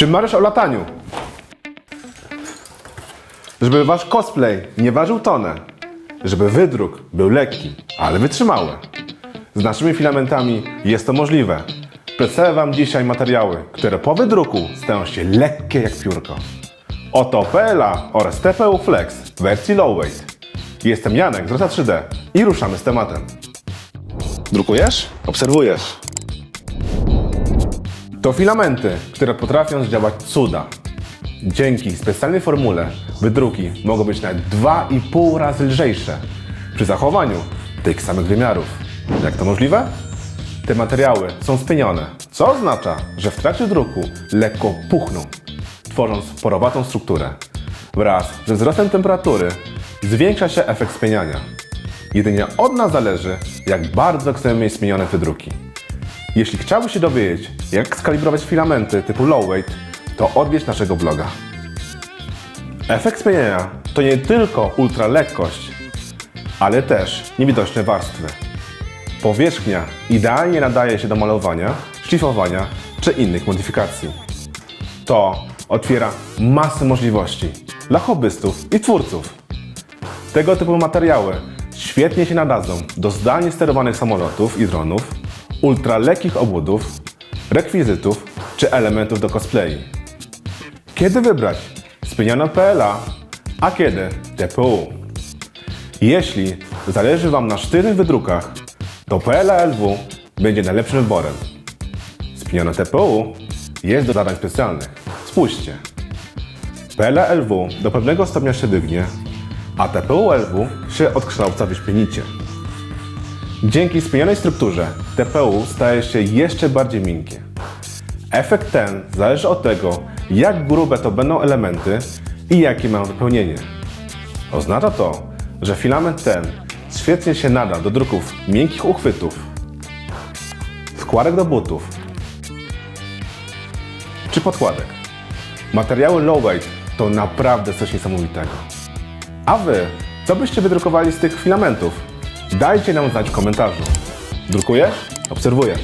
Czy marzysz o lataniu? Żeby wasz cosplay nie ważył tonę. Żeby wydruk był lekki, ale wytrzymały. Z naszymi filamentami jest to możliwe. Przedstawię wam dzisiaj materiały, które po wydruku stają się lekkie jak piórko. Oto PLA oraz TPU Flex w wersji low weight. Jestem Janek z Rosa 3D i ruszamy z tematem. Drukujesz? Obserwujesz. To filamenty, które potrafią zdziałać cuda. Dzięki specjalnej formule wydruki mogą być nawet 2,5 razy lżejsze przy zachowaniu tych samych wymiarów. Jak to możliwe? Te materiały są spienione, co oznacza, że w trakcie druku lekko puchną, tworząc porowatą strukturę. Wraz ze wzrostem temperatury zwiększa się efekt spieniania. Jedynie od nas zależy, jak bardzo chcemy mieć spienione wydruki. Jeśli chciałbyś się dowiedzieć, jak skalibrować filamenty typu low weight, to odwiedź naszego bloga. Efekt spieniania to nie tylko ultralekkość, ale też niewidoczne warstwy. Powierzchnia idealnie nadaje się do malowania, szlifowania czy innych modyfikacji. To otwiera masę możliwości dla hobbystów i twórców. Tego typu materiały świetnie się nadadzą do zdalnie sterowanych samolotów i dronów, ultralekkich obwodów, rekwizytów czy elementów do cosplay. Kiedy wybrać spienione PLA, a kiedy TPU? Jeśli zależy wam na sztywnych wydrukach, to PLA LW będzie najlepszym wyborem. Spienione TPU jest do zadań specjalnych. Spójrzcie. PLA LW do pewnego stopnia się wygnie, a TPU LW się od kształca wyśpienicie. Dzięki spienionej strukturze TPU staje się jeszcze bardziej miękkie. Efekt ten zależy od tego, jak grube to będą elementy i jakie mają wypełnienie. Oznacza to, że filament ten świetnie się nada do druków miękkich uchwytów, wkładek do butów czy podkładek. Materiały low weight to naprawdę coś niesamowitego. A wy, co byście wydrukowali z tych filamentów? Dajcie nam znać w komentarzu. Drukujesz? Obserwujesz.